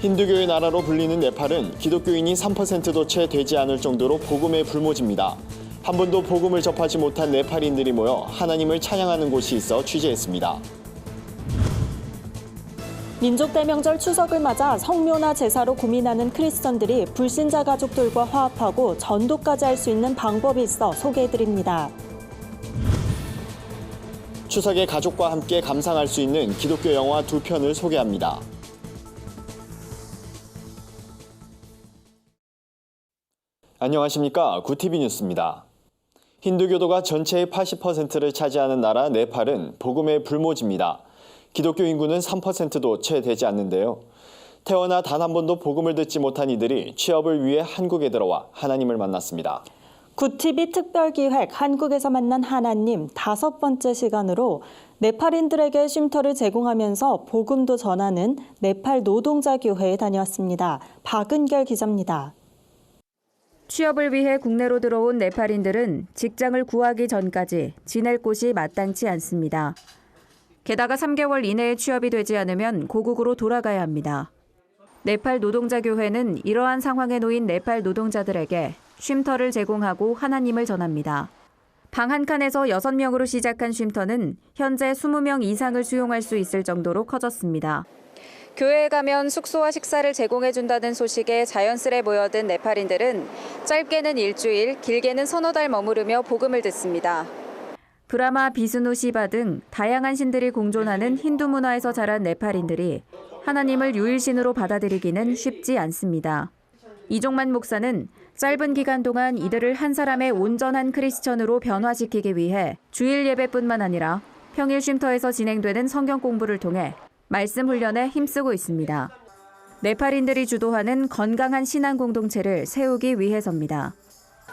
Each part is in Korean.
힌두교의 나라로 불리는 네팔은 기독교인이 3%도 채 되지 않을 정도로 복음에 불모집니다. 한 번도 복음을 접하지 못한 네팔인들이 모여 하나님을 찬양하는 곳이 있어 취재했습니다. 민족 대명절 추석을 맞아 성묘나 제사로 고민하는 크리스천들이 불신자 가족들과 화합하고 전도까지 할 수 있는 방법이 있어 소개해드립니다. 추석에 가족과 함께 감상할 수 있는 기독교 영화 2편을 소개합니다. 안녕하십니까. 구티비 뉴스입니다. 힌두교도가 전체의 80%를 차지하는 나라 네팔은 복음에 불모집니다. 기독교 인구는 3%도 채 되지 않는데요. 태어나 단 한 번도 복음을 듣지 못한 이들이 취업을 위해 한국에 들어와 하나님을 만났습니다. 구티비 특별기획 한국에서 만난 하나님 5번째 시간으로 네팔인들에게 쉼터를 제공하면서 복음도 전하는 네팔 노동자 교회에 다녀왔습니다. 박은결 기자입니다. 취업을 위해 국내로 들어온 네팔인들은 직장을 구하기 전까지 지낼 곳이 마땅치 않습니다. 게다가 3개월 이내에 취업이 되지 않으면 고국으로 돌아가야 합니다. 네팔 노동자 교회는 이러한 상황에 놓인 네팔 노동자들에게 쉼터를 제공하고 하나님을 전합니다. 방 한 칸에서 6명으로 시작한 쉼터는 현재 20명 이상을 수용할 수 있을 정도로 커졌습니다. 교회에 가면 숙소와 식사를 제공해준다는 소식에 자연스레 모여든 네팔인들은 짧게는 일주일, 길게는 서너 달 머무르며 복음을 듣습니다. 브라마, 비스누, 시바 등 다양한 신들이 공존하는 힌두 문화에서 자란 네팔인들이 하나님을 유일신으로 받아들이기는 쉽지 않습니다. 이종만 목사는 짧은 기간 동안 이들을 한 사람의 온전한 크리스천으로 변화시키기 위해 주일 예배뿐만 아니라 평일 쉼터에서 진행되는 성경 공부를 통해 말씀 훈련에 힘쓰고 있습니다. 네팔인들이 주도하는 건강한 신앙 공동체를 세우기 위해서입니다.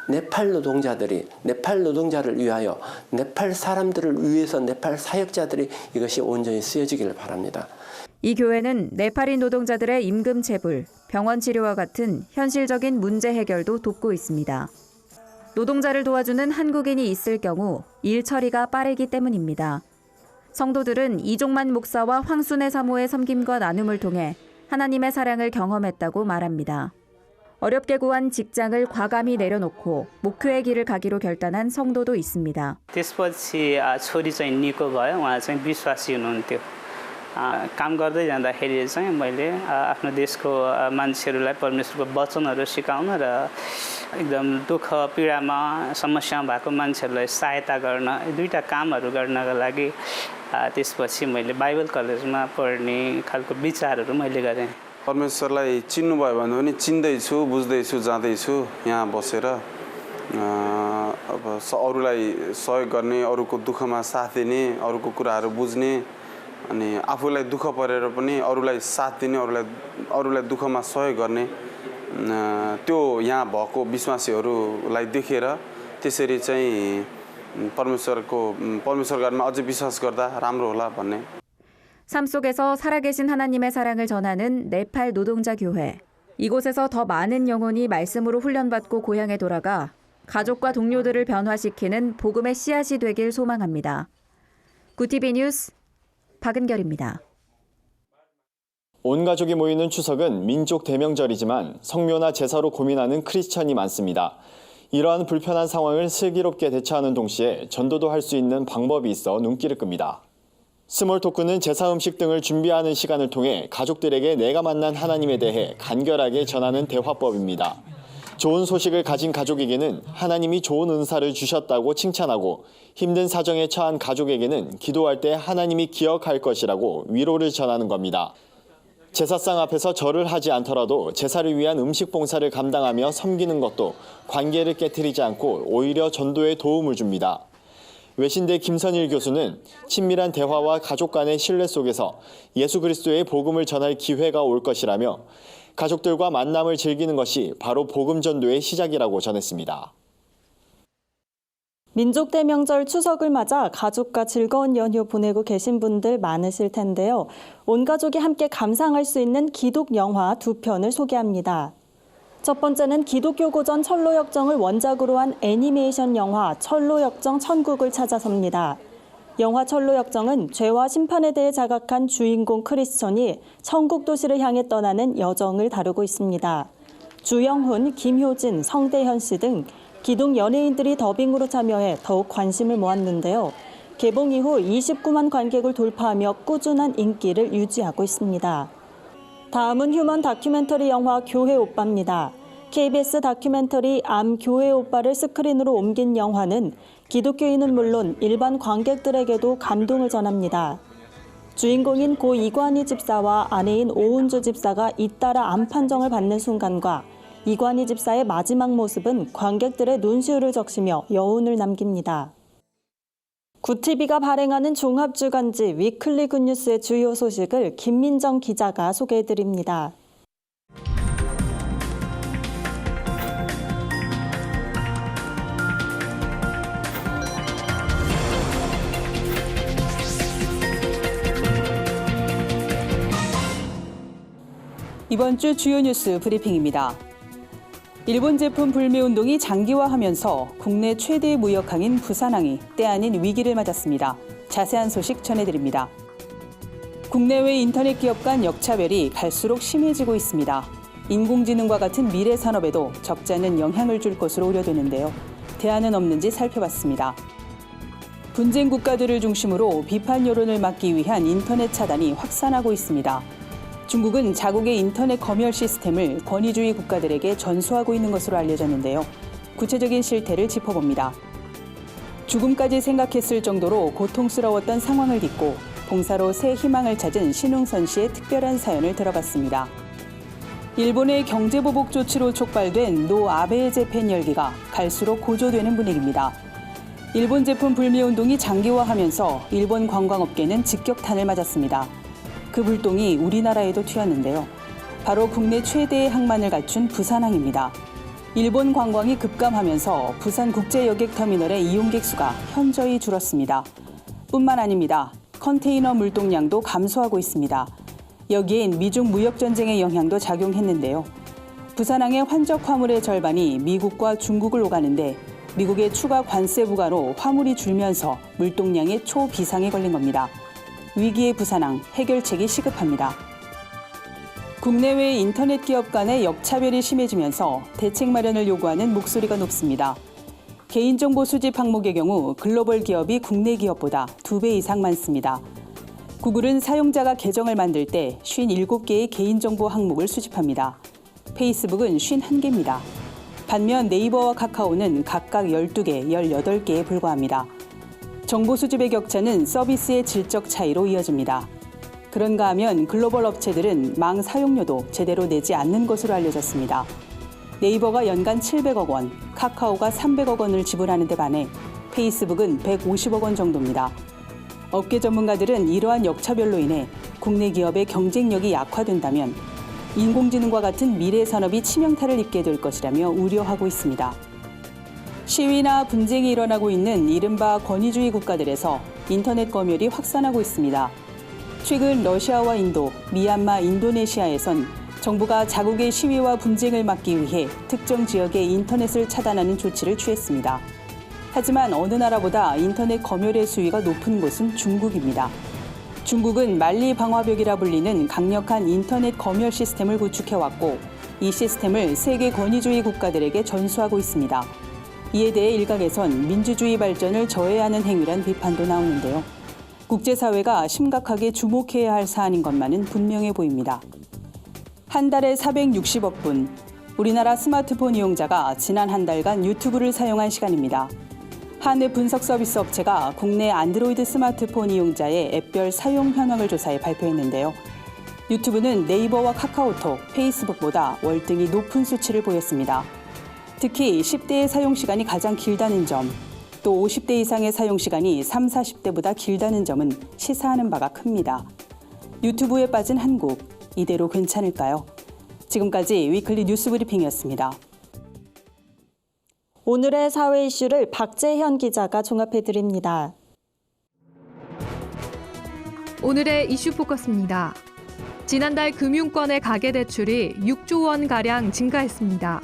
네팔 노동자들이 네팔 노동자를 위하여 네팔 사람들을 위해서 네팔 사역자들이 이것이 온전히 쓰여지기를 바랍니다. 이 교회는 네팔인 노동자들의 임금 체불, 병원 치료와 같은 현실적인 문제 해결도 돕고 있습니다. 노동자를 도와주는 한국인이 있을 경우 일 처리가 빠르기 때문입니다. 성도들은 이종만 목사와 황순애 사모의 섬김과 나눔을 통해 하나님의 사랑을 경험했다고 말합니다. 어렵게 구한 직장을 과감히 내려놓고 목표의 길을 가기로 결단한 성도도 있습니다. त्यसपछि छोरी चाहिँ निको भयो उहाँ चाहिँ विश्वासी हुनुहुन्थ्यो काम गर्दै जाँदाखेरि चाहिँ मैले आफ्नो देशको मान्छेहरूलाई परमेश्वरको वचनहरू सिकाउन र एकदम दुःख पीडामा समस्या भएको मान्छेहरूलाई सहायता गर्न दुईटा कामहरू गर्नका लागि त्यसपछि मैले बाइबल कलेजमा पढ्ने खालको विचारहरू मैले गरेँ। परमेश्वरलाई चिन्नुभयो भने पनि चिन्दैछु, बुझ्दैछु, जाँदैछु यहाँ बसेर अब अरूलाई सहयोग गर्ने, अरूको दुःखमा साथ दिने, अरूको कुराहरू बुझ्ने अनि आफूलाई दुःख परेर पनि अरूलाई साथ दिने, अरूलाई दुःखमा सहयोग गर्ने त्यो यहाँ भएको विश्वासीहरूलाई देखेर त्यसरी चाहिँ परमेश्वरमा अझै विश्वास गर्दा राम्रो होला भन्ने. 삶 속에서 살아계신 하나님의 사랑을 전하는 네팔 노동자 교회. 이곳에서 더 많은 영혼이 말씀으로 훈련받고 고향에 돌아가 가족과 동료들을 변화시키는 복음의 씨앗이 되길 소망합니다. 구티비 뉴스 박은결입니다. 온 가족이 모이는 추석은 민족 대명절이지만 성묘나 제사로 고민하는 크리스천이 많습니다. 이러한 불편한 상황을 슬기롭게 대처하는 동시에 전도도 할 수 있는 방법이 있어 눈길을 끕니다. 스몰 토크는 제사 음식 등을 준비하는 시간을 통해 가족들에게 내가 만난 하나님에 대해 간결하게 전하는 대화법입니다. 좋은 소식을 가진 가족에게는 하나님이 좋은 은사를 주셨다고 칭찬하고 힘든 사정에 처한 가족에게는 기도할 때 하나님이 기억할 것이라고 위로를 전하는 겁니다. 제사상 앞에서 절을 하지 않더라도 제사를 위한 음식 봉사를 감당하며 섬기는 것도 관계를 깨트리지 않고 오히려 전도에 도움을 줍니다. 외신대 김선일 교수는 친밀한 대화와 가족 간의 신뢰 속에서 예수 그리스도의 복음을 전할 기회가 올 것이라며 가족들과 만남을 즐기는 것이 바로 복음 전도의 시작이라고 전했습니다. 민족 대명절 추석을 맞아 가족과 즐거운 연휴 보내고 계신 분들 많으실 텐데요. 온 가족이 함께 감상할 수 있는 기독 영화 2편을 소개합니다. 첫 번째는 기독교 고전 철로역정을 원작으로 한 애니메이션 영화 철로역정 천국을 찾아서입니다. 영화 철로 역정은 죄와 심판에 대해 자각한 주인공 크리스천이 천국 도시를 향해 떠나는 여정을 다루고 있습니다. 주영훈, 김효진, 성대현 씨 등 기동 연예인들이 더빙으로 참여해 더욱 관심을 모았는데요. 개봉 이후 29만 관객을 돌파하며 꾸준한 인기를 유지하고 있습니다. 다음은 휴먼 다큐멘터리 영화 교회 오빠입니다. KBS 다큐멘터리 암 교회 오빠를 스크린으로 옮긴 영화는 기독교인은 물론 일반 관객들에게도 감동을 전합니다. 주인공인 고 이관희 집사와 아내인 오은주 집사가 잇따라 암 판정을 받는 순간과 이관희 집사의 마지막 모습은 관객들의 눈시울을 적시며 여운을 남깁니다. 구티비가 발행하는 종합주간지 위클리 굿뉴스의 주요 소식을 김민정 기자가 소개해드립니다. 이번 주 주요 뉴스 브리핑입니다. 일본 제품 불매 운동이 장기화하면서 국내 최대 무역항인 부산항이 때 아닌 위기를 맞았습니다. 자세한 소식 전해드립니다. 국내외 인터넷 기업 간 역차별이 갈수록 심해지고 있습니다. 인공지능과 같은 미래 산업에도 적지 않은 영향을 줄 것으로 우려되는데요. 대안은 없는지 살펴봤습니다. 분쟁 국가들을 중심으로 비판 여론을 막기 위한 인터넷 차단이 확산하고 있습니다. 중국은 자국의 인터넷 검열 시스템을 권위주의 국가들에게 전수하고 있는 것으로 알려졌는데요. 구체적인 실태를 짚어봅니다. 죽음까지 생각했을 정도로 고통스러웠던 상황을 딛고 봉사로 새 희망을 찾은 신웅선 씨의 특별한 사연을 들어봤습니다. 일본의 경제보복 조치로 촉발된 노 아베의 재팬 열기가 갈수록 고조되는 분위기입니다. 일본 제품 불매 운동이 장기화하면서 일본 관광업계는 직격탄을 맞았습니다. 그 불똥이 우리나라에도 튀었는데요. 바로 국내 최대의 항만을 갖춘 부산항입니다. 일본 관광이 급감하면서 부산국제여객터미널의 이용객 수가 현저히 줄었습니다. 뿐만 아닙니다. 컨테이너 물동량도 감소하고 있습니다. 여기엔 미중 무역전쟁의 영향도 작용했는데요. 부산항의 환적 화물의 절반이 미국과 중국을 오가는데 미국의 추가 관세 부과로 화물이 줄면서 물동량의 초비상에 걸린 겁니다. 위기의 부산항, 해결책이 시급합니다. 국내외 인터넷 기업 간의 역차별이 심해지면서 대책 마련을 요구하는 목소리가 높습니다. 개인정보 수집 항목의 경우 글로벌 기업이 국내 기업보다 2배 이상 많습니다. 구글은 사용자가 계정을 만들 때 57개의 개인정보 항목을 수집합니다. 페이스북은 51개입니다. 반면 네이버와 카카오는 각각 12개, 18개에 불과합니다. 정보 수집의 격차는 서비스의 질적 차이로 이어집니다. 그런가 하면 글로벌 업체들은 망 사용료도 제대로 내지 않는 것으로 알려졌습니다. 네이버가 연간 700억 원, 카카오가 300억 원을 지불하는 데 반해 페이스북은 150억 원 정도입니다. 업계 전문가들은 이러한 역차별로 인해 국내 기업의 경쟁력이 약화된다면 인공지능과 같은 미래 산업이 치명타를 입게 될 것이라며 우려하고 있습니다. 시위나 분쟁이 일어나고 있는 이른바 권위주의 국가들에서 인터넷 검열이 확산하고 있습니다. 최근 러시아와 인도, 미얀마, 인도네시아에선 정부가 자국의 시위와 분쟁을 막기 위해 특정 지역의 인터넷을 차단하는 조치를 취했습니다. 하지만 어느 나라보다 인터넷 검열의 수위가 높은 곳은 중국입니다. 중국은 만리 방화벽이라 불리는 강력한 인터넷 검열 시스템을 구축해왔고 이 시스템을 세계 권위주의 국가들에게 전수하고 있습니다. 이에 대해 일각에선 민주주의 발전을 저해하는 행위란 비판도 나오는데요. 국제사회가 심각하게 주목해야 할 사안인 것만은 분명해 보입니다. 한 달에 460억 분, 우리나라 스마트폰 이용자가 지난 한 달간 유튜브를 사용한 시간입니다. 한 앱 분석 서비스 업체가 국내 안드로이드 스마트폰 이용자의 앱별 사용 현황을 조사해 발표했는데요. 유튜브는 네이버와 카카오톡, 페이스북보다 월등히 높은 수치를 보였습니다. 특히 10대의 사용 시간이 가장 길다는 점, 또 50대 이상의 사용 시간이 30, 40대보다 길다는 점은 시사하는 바가 큽니다. 유튜브에 빠진 한국, 이대로 괜찮을까요? 지금까지 위클리 뉴스 브리핑이었습니다. 오늘의 사회 이슈를 박재현 기자가 종합해드립니다. 오늘의 이슈 포커스입니다. 지난달 금융권의 가계대출이 6조 원가량 증가했습니다.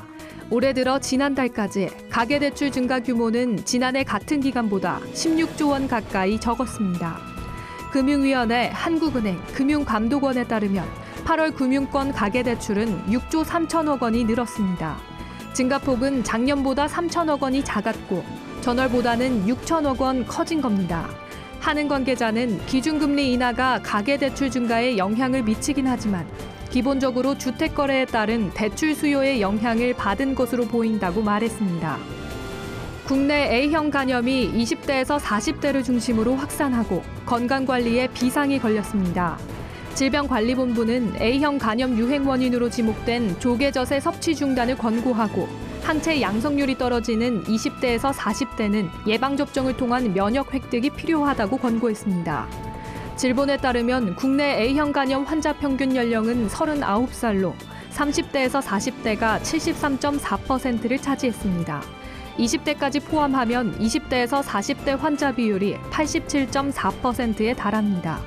올해 들어 지난달까지 가계대출 증가 규모는 지난해 같은 기간보다 16조 원 가까이 적었습니다. 금융위원회, 한국은행, 금융감독원에 따르면 8월 금융권 가계대출은 6조 3천억 원이 늘었습니다. 증가폭은 작년보다 3천억 원이 작았고 전월보다는 6천억 원 커진 겁니다. 한은 관계자는 기준금리 인하가 가계대출 증가에 영향을 미치긴 하지만 기본적으로 주택거래에 따른 대출 수요에 영향을 받은 것으로 보인다고 말했습니다. 국내 A형 간염이 20대에서 40대를 중심으로 확산하고 건강관리에 비상이 걸렸습니다. 질병관리본부는 A형 간염 유행 원인으로 지목된 조개젖의 섭취 중단을 권고하고 항체 양성률이 떨어지는 20대에서 40대는 예방접종을 통한 면역 획득이 필요하다고 권고했습니다. 질본에 따르면 국내 A형 간염 환자 평균 연령은 39살로 30대에서 40대가 73.4%를 차지했습니다. 20대까지 포함하면 20대에서 40대 환자 비율이 87.4%에 달합니다.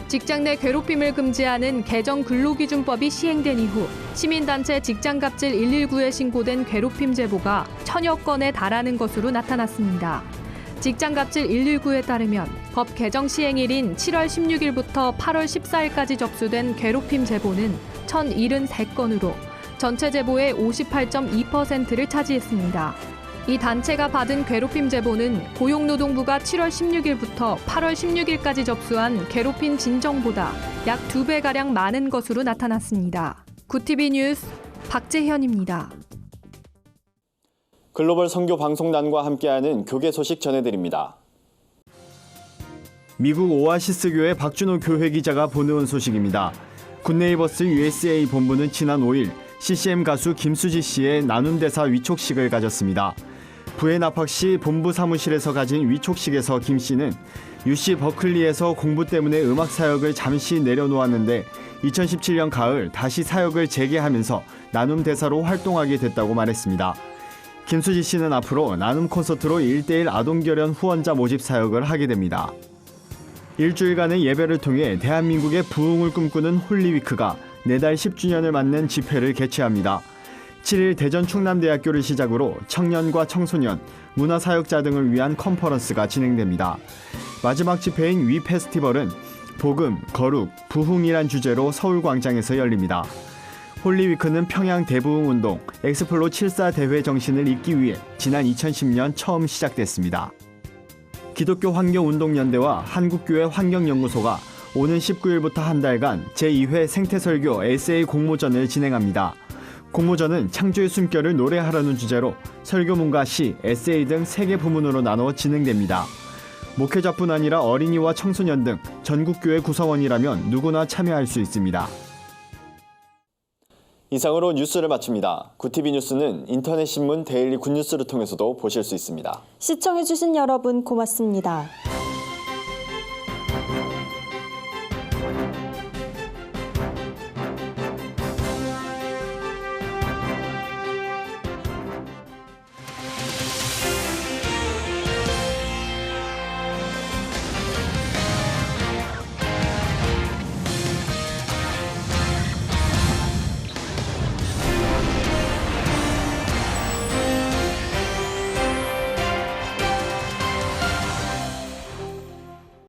직장 내 괴롭힘을 금지하는 개정 근로기준법이 시행된 이후 시민단체 직장갑질 119에 신고된 괴롭힘 제보가 1000여 건에 달하는 것으로 나타났습니다. 직장갑질 119에 따르면 법 개정 시행일인 7월 16일부터 8월 14일까지 접수된 괴롭힘 제보는 1073건으로 전체 제보의 58.2%를 차지했습니다. 이 단체가 받은 괴롭힘 제보는 고용노동부가 7월 16일부터 8월 16일까지 접수한 괴롭힘 진정보다 약 2배가량 많은 것으로 나타났습니다. 구티비 뉴스 박재현입니다. 글로벌 선교 방송단과 함께하는 교계 소식 전해드립니다. 미국 오아시스 교회 박준호 교회 기자가 보내온 소식입니다. 굿네이버스 USA 본부는 지난 5일 CCM 가수 김수지 씨의 나눔대사 위촉식을 가졌습니다. 부의 납학 시 본부 사무실에서 가진 위촉식에서 김 씨는 UC 버클리에서 공부 때문에 음악 사역을 잠시 내려놓았는데 2017년 가을 다시 사역을 재개하면서 나눔대사로 활동하게 됐다고 말했습니다. 김수지 씨는 앞으로 나눔 콘서트로 1:1 아동결연 후원자 모집 사역을 하게 됩니다. 일주일간의 예배를 통해 대한민국의 부흥을 꿈꾸는 홀리위크가 내달 10주년을 맞는 집회를 개최합니다. 7일 대전 충남대학교를 시작으로 청년과 청소년, 문화사역자 등을 위한 컨퍼런스가 진행됩니다. 마지막 집회인 위 페스티벌은 복음, 거룩, 부흥이란 주제로 서울광장에서 열립니다. 홀리위크는 평양 대부흥운동, 엑스플로 74 대회 정신을 잇기 위해 지난 2010년 처음 시작됐습니다. 기독교 환경운동연대와 한국교회 환경연구소가 오는 19일부터 한 달간 제2회 생태설교 에세이 공모전을 진행합니다. 공모전은 창조의 숨결을 노래하라는 주제로 설교문과 시, 에세이 등 3개 부문으로 나눠 진행됩니다. 목회자뿐 아니라 어린이와 청소년 등 전국교회 구성원이라면 누구나 참여할 수 있습니다. 이상으로 뉴스를 마칩니다. 구티비 뉴스는 인터넷 신문 데일리 굿뉴스를 통해서도 보실 수 있습니다. 시청해주신 여러분 고맙습니다.